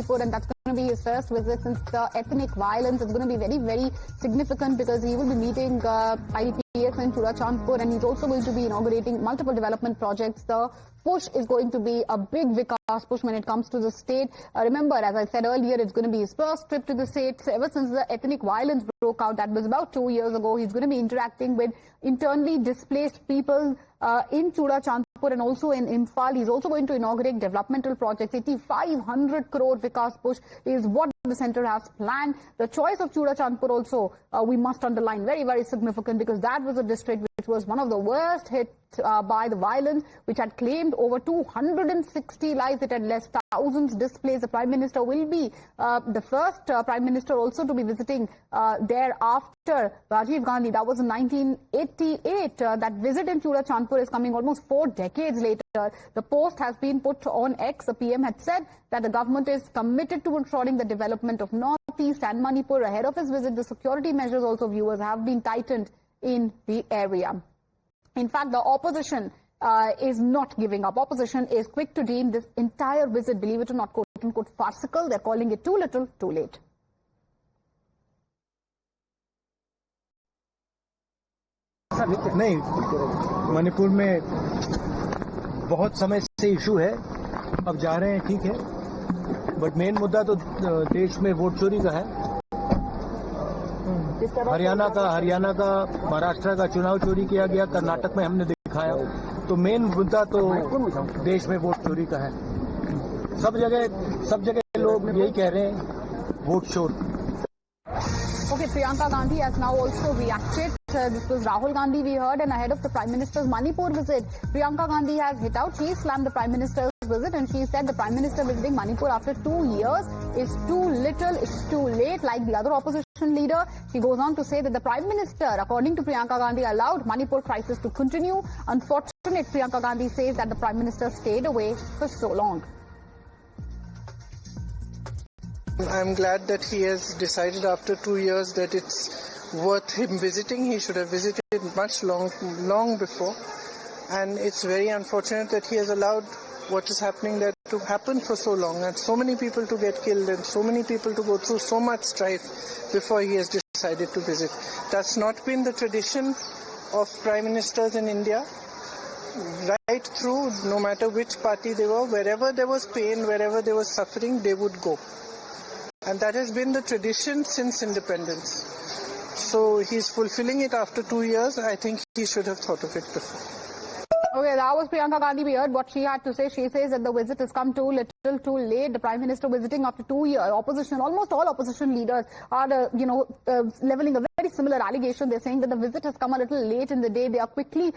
Manipur, and that's going to be his first visit since the ethnic violence. It's going to be very, very significant because he will be meeting IDPs in Churachandpur, and he's also going to be inaugurating multiple development projects. The push is going to be a big vikas push when it comes to the state. Remember, as I said earlier, it's going to be his first trip to the state ever since the ethnic violence broke out. That was about 2 years ago. He's going to be interacting with internally displaced people in Churachandpur and also in Imphal. He's also going to inaugurate developmental projects. 8,500 crore vikas push is what the centre has planned. The choice of Churachandpur also, we must underline, very, very significant, because that was a district which was one of the worst hit by the violence, which had claimed over 260 lives. It had left thousands displaced. The Prime Minister will be the first Prime Minister also to be visiting there after Rajiv Gandhi. That was in 1988. That visit in Churachandpur is coming almost 4 decades later. The post has been put on X. The PM had said that the government is committed to ensuring the development of Northeast and Manipur. Ahead of his visit, the security measures also, viewers, have been tightened in the area. In fact, the opposition is not giving up. Opposition is quick to deem this entire visit, believe it or not, quote-unquote farcical. They're calling it too little, too late. नहीं, मणिपुर में बहुत समय से issue है. अब जा रहे हैं, ठीक है, बट मेन मुद्दा तो देश में वोट चोरी का है. हरियाणा का महाराष्ट्र का चुनाव चोरी किया गया, कर्नाटक में हमने दिखाया. तो मेन मुद्दा तो देश में वोट चोरी का है. सब जगह लोग यही कह रहे हैं, वोट चोर. Okay, Priyanka Gandhi has now also reacted. This was Rahul Gandhi we heard, and ahead of the Prime Minister's Manipur visit, Priyanka Gandhi has hit out. She slammed the Prime Minister's visit, and she said the Prime Minister visiting Manipur after 2 years is too little, it's too late. Like the other opposition leader, she goes on to say that the Prime Minister, according to Priyanka Gandhi, allowed Manipur crisis to continue. Unfortunate, Priyanka Gandhi says that the Prime Minister stayed away for so long. I'm glad that he has decided after 2 years that it's worth him visiting. He should have visited much long before. And it's very unfortunate that he has allowed what is happening there to happen for so long, and so many people to get killed and so many people to go through so much strife before he has decided to visit. That's not been the tradition of Prime Ministers in India. Right through, no matter which party they were, wherever there was pain, wherever there was suffering, they would go. And that has been the tradition since independence. So he's fulfilling it after 2 years. I think he should have thought of it before. Okay, that was Priyanka Gandhi. We heard what she had to say. She says that the visit has come too little, too late. The Prime Minister visiting after 2 years. Opposition, almost all opposition leaders are, leveling a very similar allegation. They're saying that the visit has come a little late in the day. They are quickly,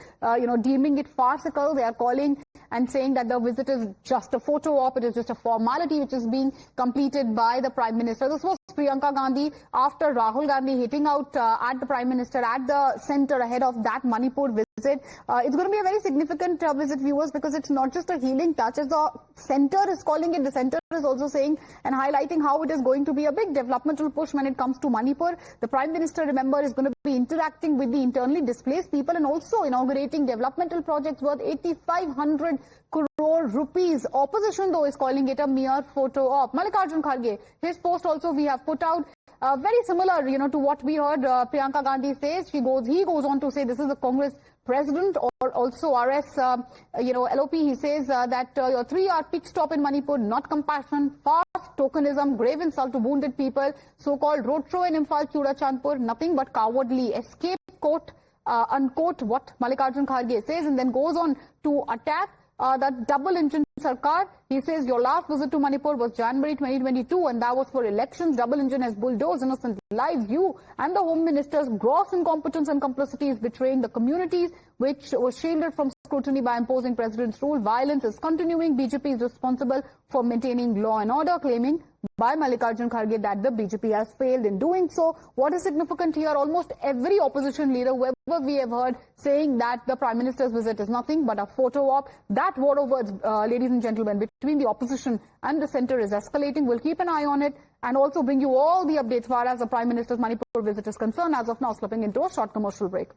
deeming it farcical. They are calling and saying that the visit is just a photo op. It is just a formality which is being completed by the Prime Minister. This was Priyanka Gandhi after Rahul Gandhi hitting out at the Prime Minister at the centre ahead of that Manipur visit. It's going to be a very significant visit, viewers, because it's not just a healing touch, as the centre is calling it. The centre is also saying and highlighting how it is going to be a big developmental push when it comes to Manipur. The Prime Minister, remember, is going to be interacting with the internally displaced people and also inaugurating developmental projects worth 8,500 crore rupees. Opposition, though, is calling it a mere photo op. Mallikarjun Kharge, his post also we have put out. Very similar, to what we heard Priyanka Gandhi says. He goes on to say this is the Congress president, or also RS, LOP. He says that your 3-hour pit stop in Manipur, not compassion, fast tokenism, grave insult to wounded people, so-called road show in Imphal, Churachandpur, nothing but cowardly escape, quote, unquote, what Mallikarjun Kharge says, and then goes on to attack that double-engine Sarkar. He says your last visit to Manipur was January 2022, and that was for elections. Double engine has bulldozed innocent lives. You and the Home Minister's gross incompetence and complicity is betraying the communities which was shielded from scrutiny by imposing President's rule. Violence is continuing. BJP is responsible for maintaining law and order, claiming by Mallikarjun Kharge that the BJP has failed in doing so. What is significant here? Almost every opposition leader, whoever we have heard, saying that the Prime Minister's visit is nothing but a photo op. That war of words, ladies and gentlemen, between the opposition and the centre is escalating. We'll keep an eye on it and also bring you all the updates far as the Prime Minister's Manipur visit is concerned. As of now, slipping into a short commercial break.